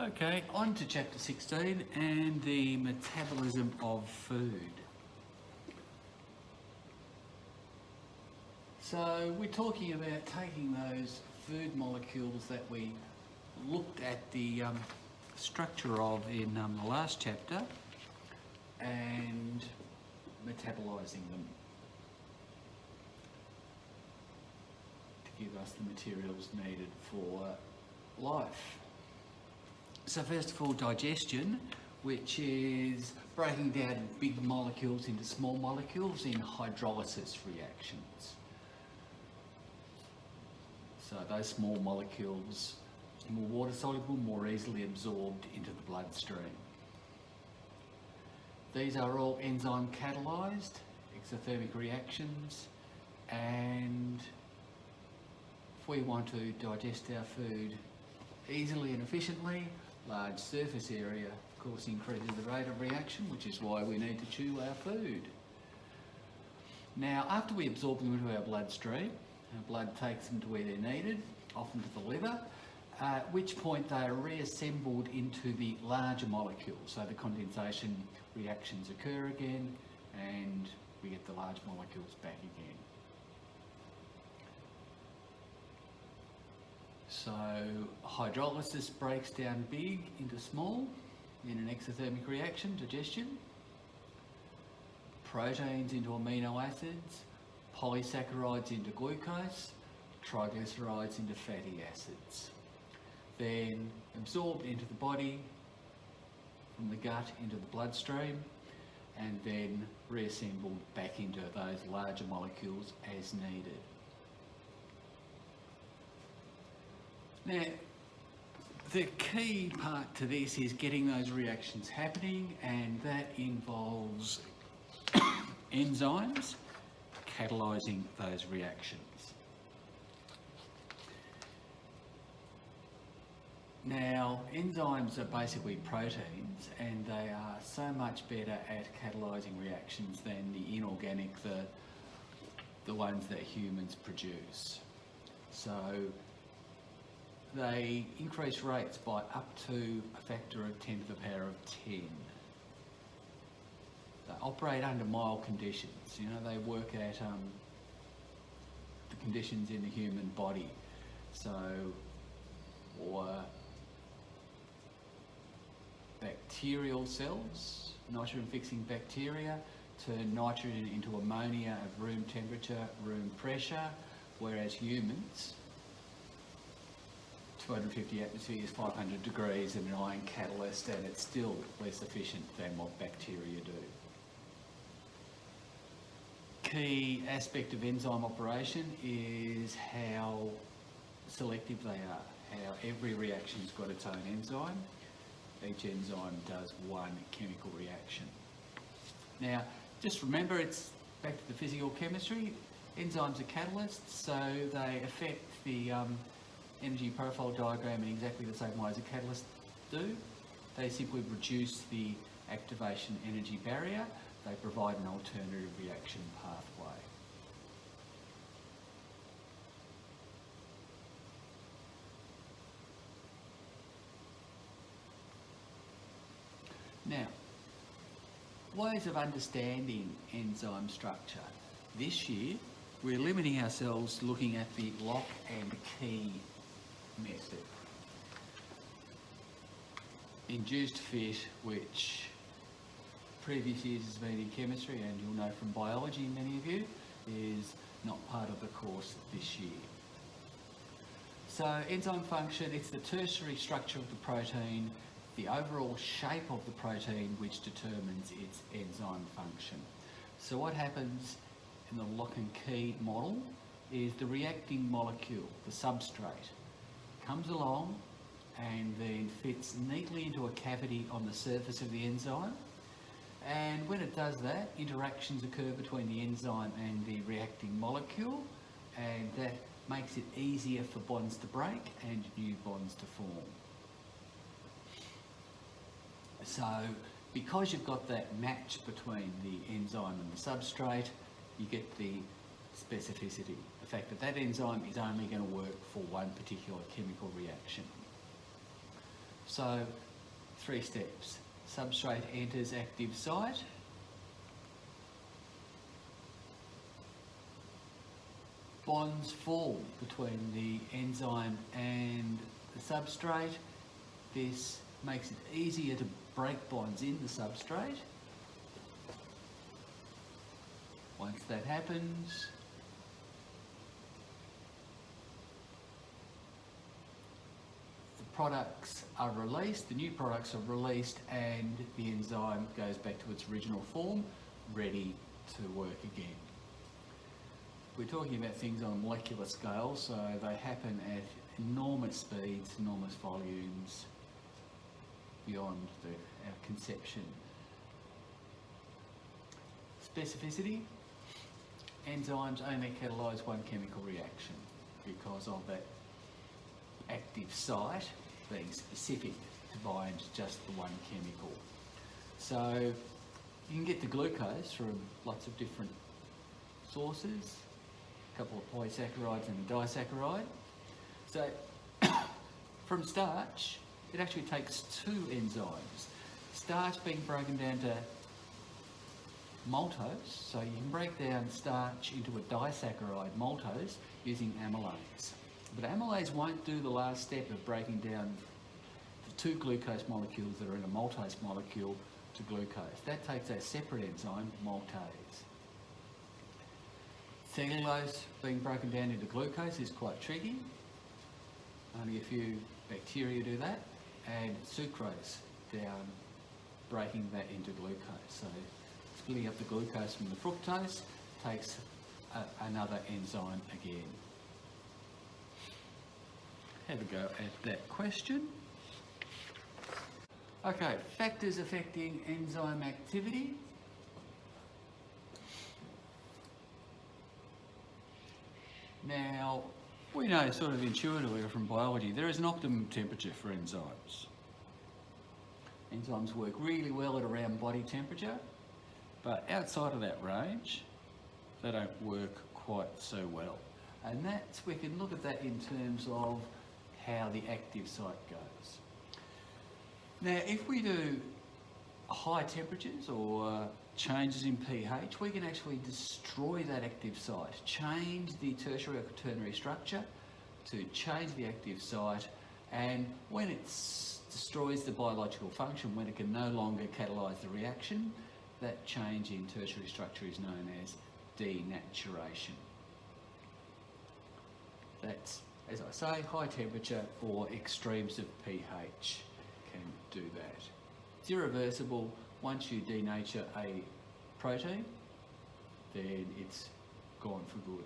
Okay, on to chapter 16 and the metabolism of food. So we're talking about taking those food molecules that we looked at the structure of in the last chapter and metabolising them to give us the materials needed for life. So first of all, digestion, which is breaking down big molecules into small molecules in hydrolysis reactions. So those small molecules are more water soluble, more easily absorbed into the bloodstream. These are all enzyme catalyzed exothermic reactions, and if we want to digest our food easily and efficiently, large surface area, of course, increases the rate of reaction, which is why we need to chew our food. Now, after we absorb them into our bloodstream, our blood takes them to where they're needed, often to the liver, at which point they are reassembled into the larger molecules. So the condensation reactions occur again, and we get the large molecules back again. So hydrolysis breaks down big into small in an exothermic reaction, digestion. Proteins into amino acids, polysaccharides into glucose, triglycerides into fatty acids. Then absorbed into the body, from the gut into the bloodstream, and then reassembled back into those larger molecules as needed. Now, the key part to this is getting those reactions happening, and that involves enzymes catalysing those reactions. Now, enzymes are basically proteins, and they are so much better at catalysing reactions than the inorganic, the ones that humans produce. So they increase rates by up to a factor of 10 to the power of 10. They operate under mild conditions. You know, they work at the conditions in the human body. So, or bacterial cells, nitrogen-fixing bacteria, turn nitrogen into ammonia at room temperature, room pressure, whereas humans, 250 atmospheres, 500 degrees, and an iron catalyst, and it's still less efficient than what bacteria do. Key aspect of enzyme operation is how selective they are, how every reaction's got its own enzyme. Each enzyme does one chemical reaction. Now, just remember, it's back to the physical chemistry. Enzymes are catalysts, so they affect the energy profile diagram in exactly the same way as a catalyst do. They simply reduce the activation energy barrier. They provide an alternative reaction pathway. Now, ways of understanding enzyme structure. This year, we're limiting ourselves to looking at the lock and key method. Induced fit, which previous years has been in chemistry, and you'll know from biology, many of you, is not part of the course this year. So enzyme function, it's the tertiary structure of the protein, the overall shape of the protein which determines its enzyme function. So what happens in the lock and key model is the reacting molecule, the substrate, comes along and then fits neatly into a cavity on the surface of the enzyme. And when it does that, interactions occur between the enzyme and the reacting molecule, and that makes it easier for bonds to break and new bonds to form. So because you've got that match between the enzyme and the substrate, you get the specificity, the fact that that enzyme is only going to work for one particular chemical reaction. So 3 steps. Substrate enters active site. Bonds form between the enzyme and the substrate. This makes it easier to break bonds in the substrate. Once that happens, the products are released, the new products are released, and the enzyme goes back to its original form, ready to work again. We're talking about things on a molecular scale, so they happen at enormous speeds, enormous volumes, beyond our conception. Specificity: enzymes only catalyse one chemical reaction because of that active site being specific to bind just the one chemical. So you can get the glucose from lots of different sources, a couple of polysaccharides and a disaccharide. So from starch, it actually takes 2 enzymes. Starch being broken down to maltose, so you can break down starch into a disaccharide maltose using amylase. But amylase won't do the last step of breaking down the 2 glucose molecules that are in a maltose molecule to glucose. That takes a separate enzyme, maltase. Cellulose being broken down into glucose is quite tricky. Only a few bacteria do that. And sucrose down, breaking that into glucose. So splitting up the glucose from the fructose takes another enzyme again. Have a go at that question. Okay, factors affecting enzyme activity. Now, we know sort of intuitively from biology, there is an optimum temperature for enzymes. Enzymes work really well at around body temperature, but outside of that range, they don't work quite so well. And we can look at that in terms of how the active site goes. Now, if we do high temperatures or changes in pH, we can actually destroy that active site, change the tertiary or quaternary structure to change the active site, and when it destroys the biological function, when it can no longer catalyse the reaction, that change in tertiary structure is known as denaturation. That's, as I say, high temperature or extremes of pH can do that. It's irreversible. Once you denature a protein, then it's gone for good.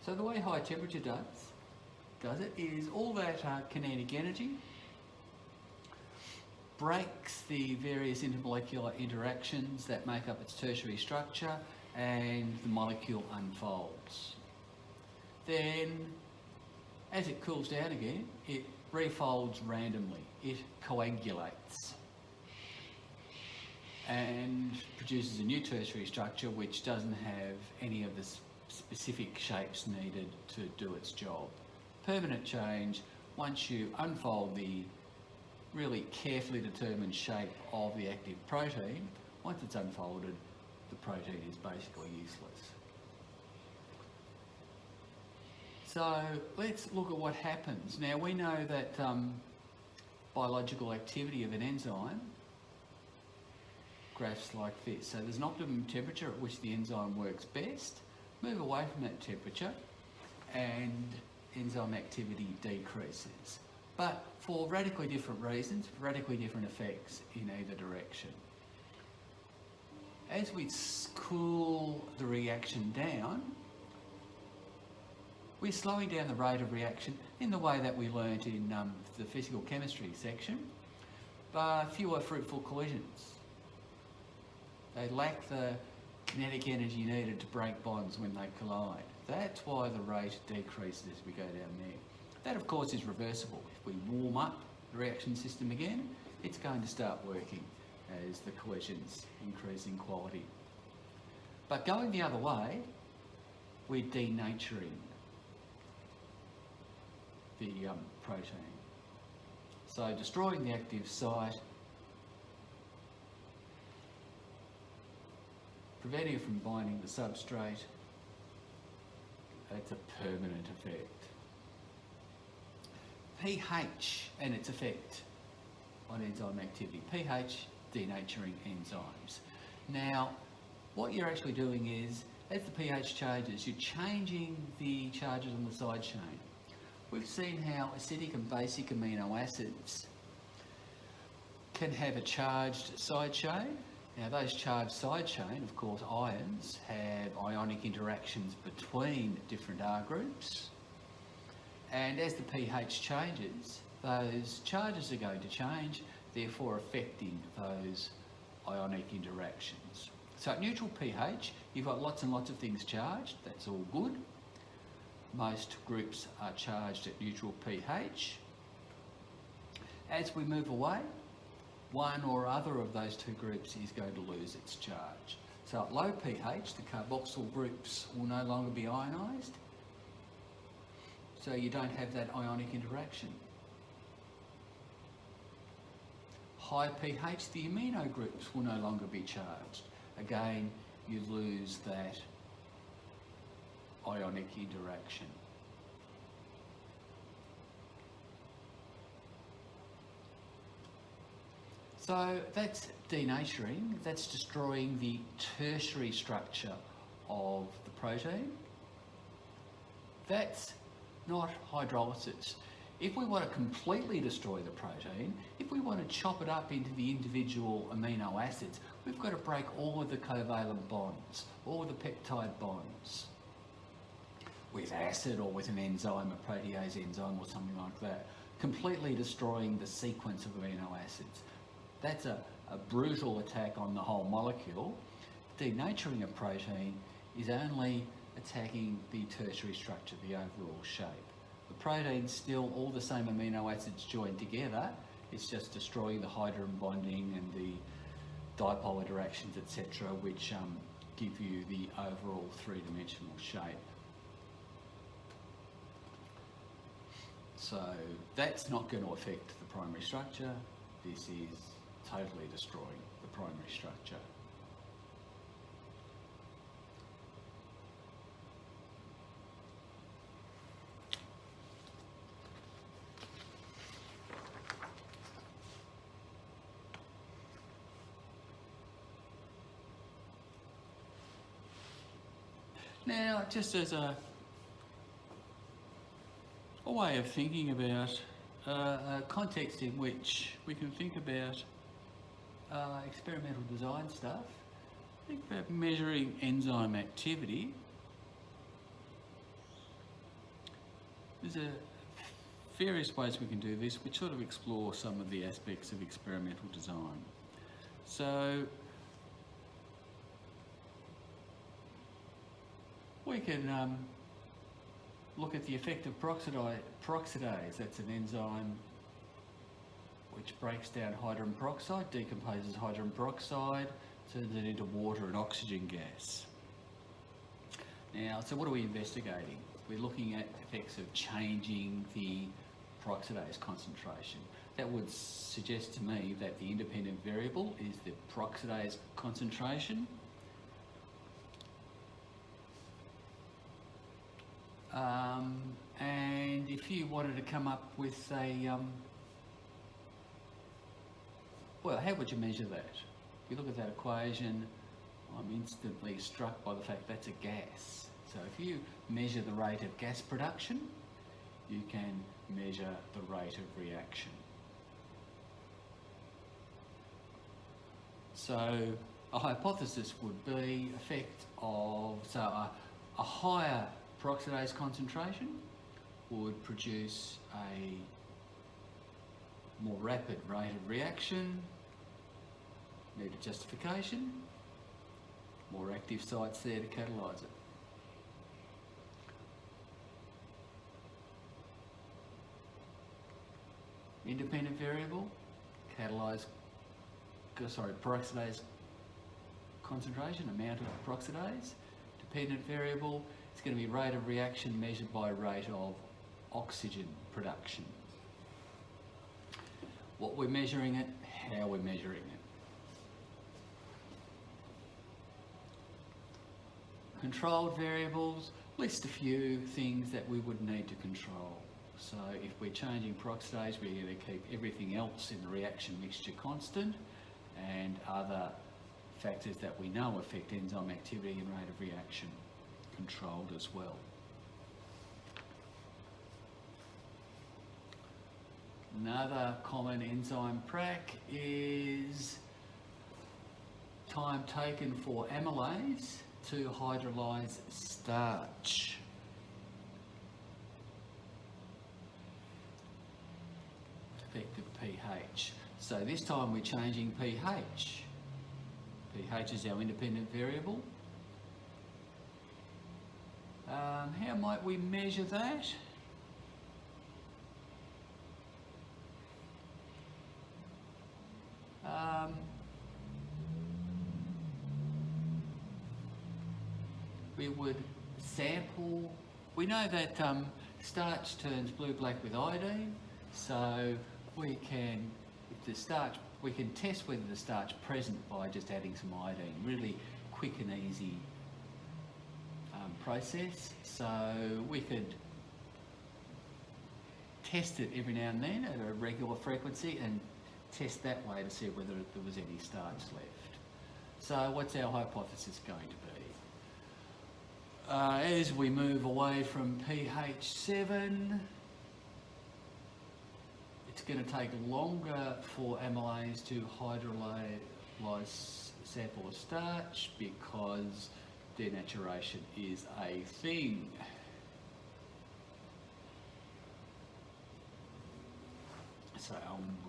So the way high temperature does it is all that kinetic energy breaks the various intermolecular interactions that make up its tertiary structure, and the molecule unfolds. Then, as it cools down again, it refolds randomly. It coagulates and produces a new tertiary structure which doesn't have any of the specific shapes needed to do its job. Permanent change: once you unfold the really carefully determined shape of the active protein, once it's unfolded, the protein is basically useless. So let's look at what happens. Now, we know that biological activity of an enzyme, graphs like this. So there's an optimum temperature at which the enzyme works best. Move away from that temperature and enzyme activity decreases. But for radically different reasons, radically different effects in either direction. As we cool the reaction down, we're slowing down the rate of reaction in the way that we learnt in the physical chemistry section, but fewer fruitful collisions. They lack the kinetic energy needed to break bonds when they collide. That's why the rate decreases as we go down there. That, of course, is reversible. If we warm up the reaction system again, it's going to start working as the collisions increase in quality. But going the other way, we're denaturing the protein. So destroying the active site, preventing it from binding the substrate, that's a permanent effect. pH and its effect on enzyme activity. pH, denaturing enzymes. Now, what you're actually doing is, as the pH changes, you're changing the charges on the side chain. We've seen how acidic and basic amino acids can have a charged side chain. Now, those charged side chain, of course, ions, have ionic interactions between different R groups. And as the pH changes, those charges are going to change, therefore affecting those ionic interactions. So at neutral pH, you've got lots and lots of things charged. That's all good. Most groups are charged at neutral pH. As we move away, one or other of those two groups is going to lose its charge. So at low pH, the carboxyl groups will no longer be ionised. So you don't have that ionic interaction. High pH, the amino groups will no longer be charged. Again, you lose that ionic interaction. So that's denaturing, that's destroying the tertiary structure of the protein. That's not hydrolysis. If we want to completely destroy the protein, if we want to chop it up into the individual amino acids, we've got to break all of the covalent bonds, all of the peptide bonds with acid or with an enzyme, a protease enzyme or something like that, completely destroying the sequence of amino acids. That's a brutal attack on the whole molecule. Denaturing a protein is only attacking the tertiary structure, the overall shape. The protein's still all the same amino acids joined together, it's just destroying the hydrogen bonding and the dipole interactions, etc., which give you the overall three-dimensional shape. So that's not going to affect the primary structure. This is totally destroying the primary structure. Now, just as a way of thinking about a context in which we can think about experimental design stuff, think about measuring enzyme activity. There's various ways we can do this, which sort of explore some of the aspects of experimental design. So we can look at the effect of peroxidase. That's an enzyme which breaks down hydrogen peroxide, decomposes hydrogen peroxide, turns it into water and oxygen gas. Now, so what are we investigating? We're looking at effects of changing the peroxidase concentration. That would suggest to me that the independent variable is the peroxidase concentration. And if you wanted to come up with a, well, how would you measure that? If you look at that equation, I'm instantly struck by the fact that's a gas. So if you measure the rate of gas production, you can measure the rate of reaction. So a hypothesis would be effect of, so a higher peroxidase concentration would produce a more rapid rate of reaction, needed justification, more active sites there to catalyse it. Independent variable, peroxidase concentration, amount of peroxidase. Dependent variable, it's going to be rate of reaction measured by rate of oxygen production. what we're measuring it, how we're measuring it. Controlled variables, list a few things that we would need to control. So if we're changing peroxidase, we're going to keep everything else in the reaction mixture constant, and other factors that we know affect enzyme activity and rate of reaction controlled as well. Another common enzyme prac is time taken for amylase to hydrolyse starch. Effective pH. So this time we're changing pH. pH is our independent variable. How might we measure that? We would sample. We know that starch turns blue-black with iodine, so we can, if the starch, we can test whether the starch is present by just adding some iodine. Really quick and easy process. So we could test it every now and then at a regular frequency and test that way to see whether there was any starch left. So what's our hypothesis going to be? As we move away from pH 7, it's going to take longer for amylase to hydrolyse sample of starch because denaturation is a thing. So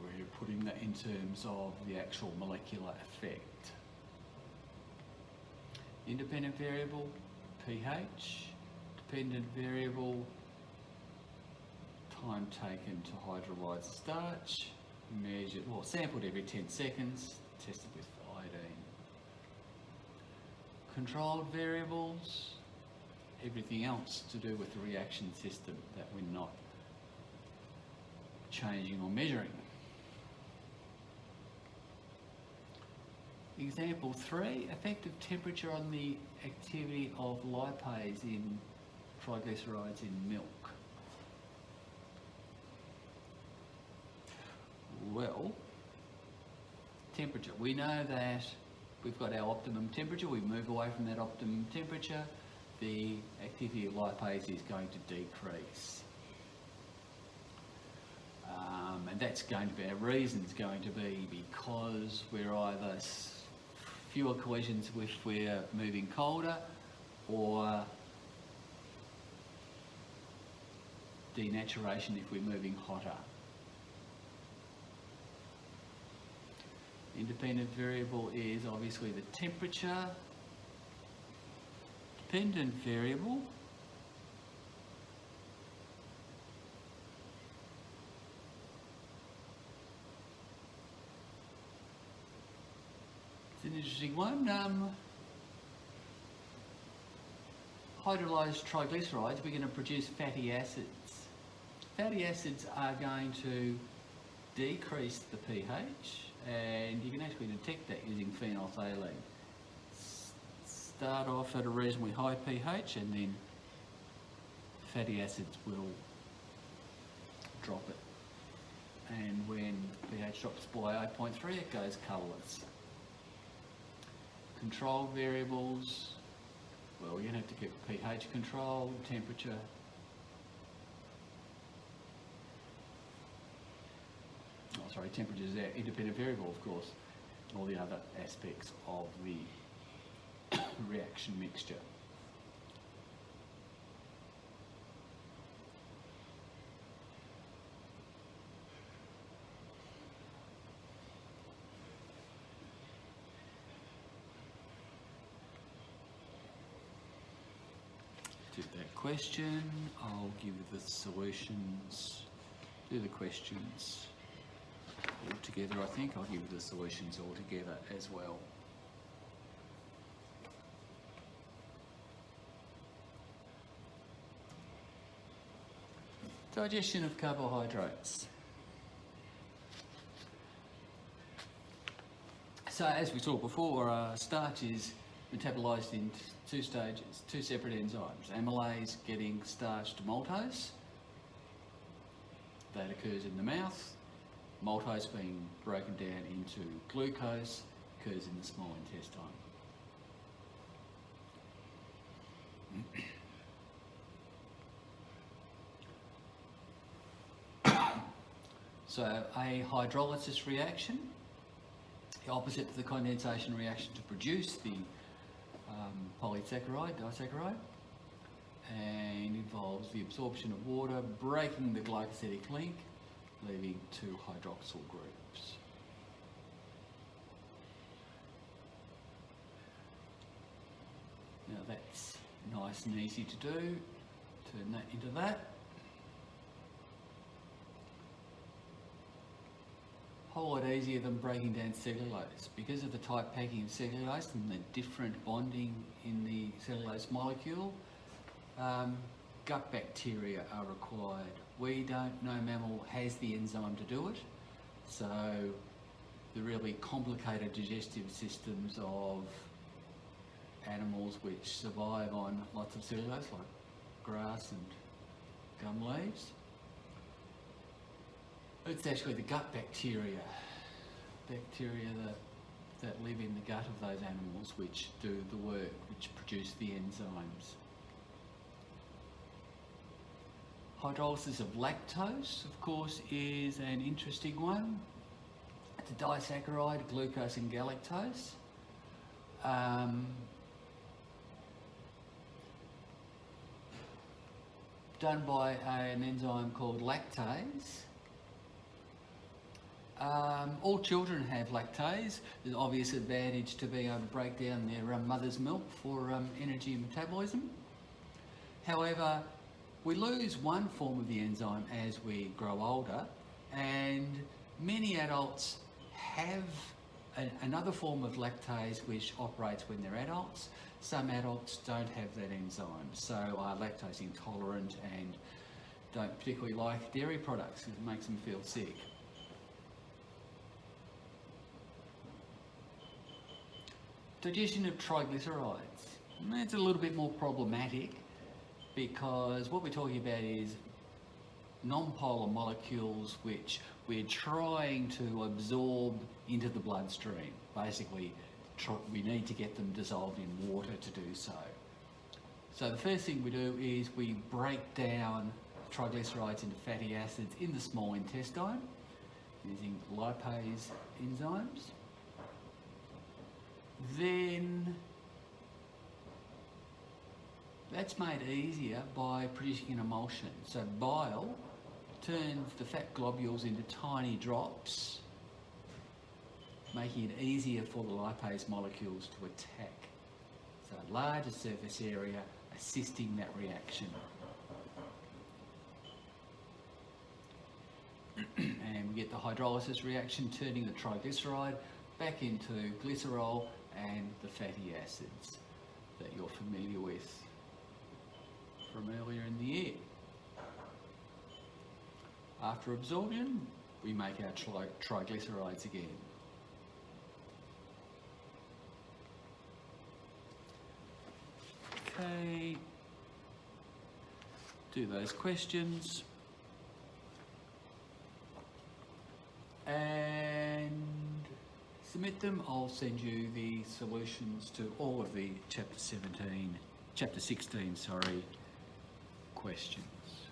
we're putting that in terms of the actual molecular effect. Independent variable, pH. Dependent variable, time taken to hydrolyse starch. Measured, well, sampled every 10 seconds, tested with iodine. Controlled variables, everything else to do with the reaction system that we're not changing or measuring. Example 3, effective temperature on the activity of lipase in triglycerides in milk. Well, temperature. We know that we've got our optimum temperature. We move away from that optimum temperature, the activity of lipase is going to decrease. And that's going to be, our reason's going to be because we're either fewer collisions if we're moving colder, or denaturation if we're moving hotter. Independent variable is obviously the temperature. Dependent variable an interesting one. Hydrolyzed triglycerides, we're going to produce fatty acids. Fatty acids are going to decrease the pH, and you can actually detect that using phenolphthalein. Start off at a reasonably high pH, and then fatty acids will drop it. And when pH drops below 8.3, it goes colourless. Control variables, well, you're going to have to keep pH control, temperature. Oh, sorry, temperature is our independent variable, of course. All the other aspects of the reaction mixture. Do that question, I'll give you the solutions. Do the questions all together, I think. I'll give you the solutions all together as well. Digestion of carbohydrates. So as we saw before, starch is metabolised in two stages, two separate enzymes. Amylase getting starch to maltose, that occurs in the mouth. Maltose being broken down into glucose occurs in the small intestine. So a hydrolysis reaction, the opposite to the condensation reaction to produce the polysaccharide, disaccharide, and involves the absorption of water, breaking the glycosidic link, leaving two hydroxyl groups. Now that's nice and easy to do. Turn that into that. Whole lot easier than breaking down cellulose. Because of the tight packing of cellulose and the different bonding in the cellulose molecule, gut bacteria are required. No mammal has the enzyme to do it, so the really complicated digestive systems of animals which survive on lots of cellulose, like grass and gum leaves, it's actually the gut bacteria that live in the gut of those animals which do the work, which produce the enzymes. Hydrolysis of lactose, of course, is an interesting one. It's a disaccharide, glucose and galactose. Done by an enzyme called lactase. All children have lactase. There's an obvious advantage to being able to break down their mother's milk for energy and metabolism. However, we lose one form of the enzyme as we grow older, and many adults have another form of lactase which operates when they're adults. Some adults don't have that enzyme, so are lactose intolerant and don't particularly like dairy products because it makes them feel sick. Digestion of triglycerides. It's a little bit more problematic because what we're talking about is non-polar molecules which we're trying to absorb into the bloodstream. Basically, we need to get them dissolved in water to do so. So the first thing we do is we break down triglycerides into fatty acids in the small intestine using lipase enzymes. Then that's made easier by producing an emulsion. So bile turns the fat globules into tiny drops, making it easier for the lipase molecules to attack. So a larger surface area assisting that reaction. And we get the hydrolysis reaction turning the triglyceride back into glycerol and the fatty acids that you're familiar with from earlier in the year. After absorption, we make our triglycerides again. Okay, do those questions. And submit them. I'll send you the solutions to all of the chapter 16, questions.